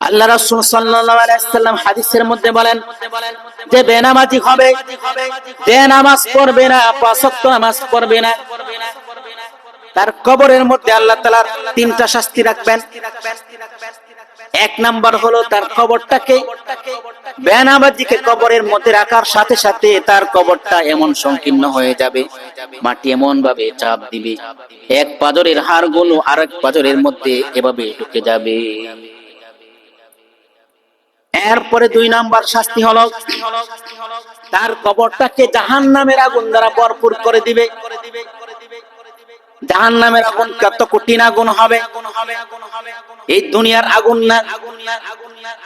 আল্লাহ রাসূল সাল্লাল্লাহু আলাইহি ওয়াসাল্লাম হাদিসের মধ্যে বলেন যে বেনামাজি হবে, বেনামাজ পড়বে না, পাঁচ ওয়াক্ত নামাজ পড়বে না, তার কবরের মধ্যে আল্লাহ তাআলা তিনটা শাস্তি রাখবেন। এক নাম্বার হলো তার কবরটাকে, বেনামাজিকে কবরের মধ্যে রাখার সাথে সাথে তার কবরটা এমন সংকীর্ণ হয়ে যাবে, মাটি এমন ভাবে চাপ দিবে, এক পাজরের হাড়গুলো আরেক পাজরের মধ্যে এভাবে ঢুকে যাবে। এরপরে দুই নাম্বার শাস্তি হলো তার কবরটাকে জাহান্নামের আগুন দ্বারা ভরপুর করে দিবে। জাহান্নামের আগুন কত কঠিন আগুন হবে, এই দুনিয়ার আগুন না।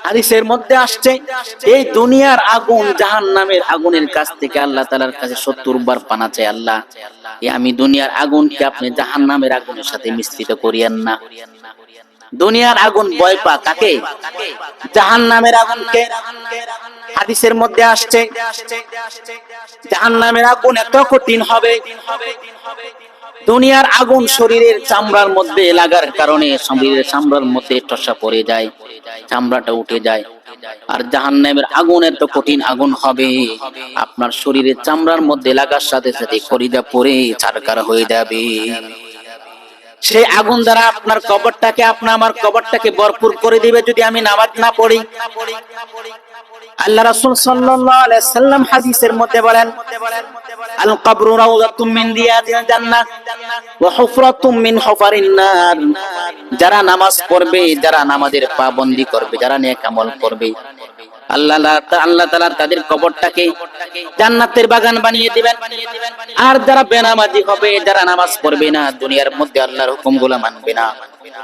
হাদিসের মধ্যে আসছে এই দুনিয়ার আগুন জাহান্নামের আগুনের কাছ থেকে আল্লাহ তাআলার কাছে 70 বার পানা চাই, আল্লাহ আমি দুনিয়ার আগুনকে আপনি জাহান্নামের আগুনের সাথে মিশ্রিত করিয়েন না। দুনিয়ার আগুন ভয় পা কাকে? জাহান্নামের আগুনকে। হাদিসের মধ্যে আসছে জাহান্নামের আগুন এত কঠিন হবে, দুনিয়ার আগুন শরীরের চামড়ার মধ্যে লাগার কারণে শরীরের চামড়ার মধ্যে ঠসা পড়ে যায়, চামড়াটা উঠে যায়। আর জাহান্নামের আগুন এত কঠিন আগুন হবে আপনার শরীরের চামড়ার মধ্যে লাগার সাথে সাথে কলিজা পড়ে ছারখার হয়ে যাবে। সেই আগুন দ্বারা আপনার কবরটাকে, আপনার আমার কবরটাকে ভরপুর করে দিবে যদি আমি নামাজ না পড়ি। আল্লাহ রাসূল সাল্লাল্লাহু আলাইহি ওয়াসাল্লাম হাদিসের মধ্যে বলেন আল কবরু রাউযাতুম মিন রিয়াদিল জান্নাহ ওয়া হুফরাতুম মিন হুফারিন নার। যারা নামাজ পড়বে, যারা নামাজের পাবন্দি করবে, যারা নেক আমল করবে, আল্লাহ তাআলা তাদের কবরটাকে জান্নাতের বাগান বানিয়ে দিবেন। আর যারা বেনামাজি হবে, যারা নামাজ পড়বে না, দুনিয়ার মধ্যে আল্লাহর হুকুমগুলো মানবে না,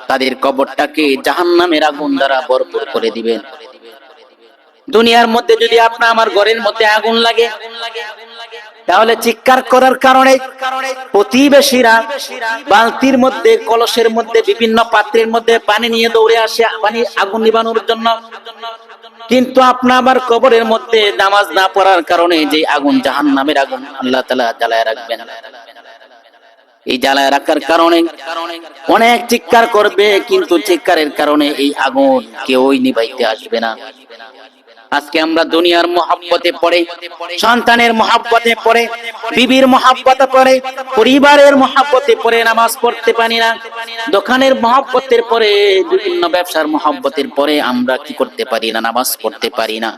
তাদের কবরটাকে জাহান্নামের আগুন দ্বারা ভরপুর করে দিবেন। দুনিয়ার মধ্যে যদি আপনার আমার ঘরের মধ্যে আগুন লাগে, তাহলে চিৎকার করার কারণে প্রতিবেশীরা বালতির মধ্যে, কলসের মধ্যে, বিভিন্ন পাত্রের মধ্যে পানি নিয়ে দৌড়ে আসে পানি আগুন নিবানোর জন্য। কিন্তু আপনা আবার কবরের মধ্যে নামাজ না পড়ার কারণে যে আগুন, জাহান্নামের আগুন আল্লাহ তাআলা জ্বালায় রাখবেন। এই জ্বালায় রাখার কারণে অনেক চিৎকার করবে, কিন্তু চিৎকারের কারণে এই আগুন কেউই নিভাইতে আসবে না। আজকে আমরা দুনিয়ার মহব্বতে পড়ে, সন্তানের মহব্বতে পড়ে, বিবির মহব্বতে পড়ে, পরিবারের মহব্বতে পড়ে নামাজ পড়তে পারি না। দোকানের মহব্বতের পরে, বিভিন্ন ব্যবসার মহব্বতের পরে আমরা কি করতে পারি না? নামাজ পড়তে পারি না।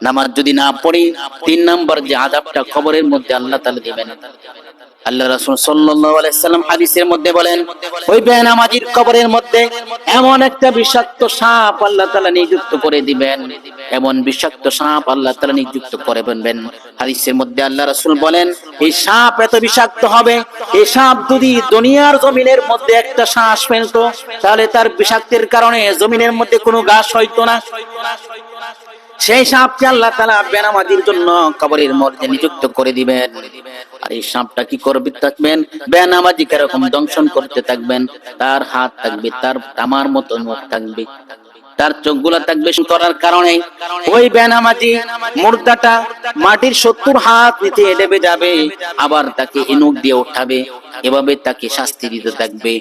নামাজ যদি না পড়ি, 3 নম্বর যে আযাবটা কবরের মধ্যে আল্লাহ তাআলা দিবেন, আল্লাহ রাসূল সাল্লাল্লাহু আলাইহি ওয়াসাল্লাম হাদিসের মধ্যে বলেন ওই বেনামাজির কবরের মধ্যে এমন একটা বিষাক্ত সাপ আল্লাহ তাআলা নিযুক্ত করে দিবেন, এমন বিষাক্ত সাপ আল্লাহ তাআলা নিযুক্ত করে দেবেন। হাদিসের মধ্যে আল্লাহ রাসূল বলেন এই সাপ এত বিষাক্ত হবে, এই সাপ যদি দুনিয়ার জমিনের মধ্যে একটা শ্বাস ফেলতো, তাহলে তার বিষাক্তের কারণে জমিনের মধ্যে কোনো ঘাস হইতো না। সেই সাপকে আল্লাহ তাআলা বেনামাজির জন্য কবরের মধ্যে নিযুক্ত করে দিবেন। আর এই সাপটা কি করবে থাকবেন? বেনামাজিকে এরকম দংশন করতে থাকবেন। তার হাত থাকবে, তার তামার মতো মুখ থাকবে, তার চোখগুলো থাকবে করার কারণে ওই বেনামাজি মুর্দাটা মাটির 70 হাত নিচে ডেবে যাবে, আবার তাকে ইনুক দিয়ে উঠাবে, এভাবে তাকে শাস্তি দিতে থাকবে।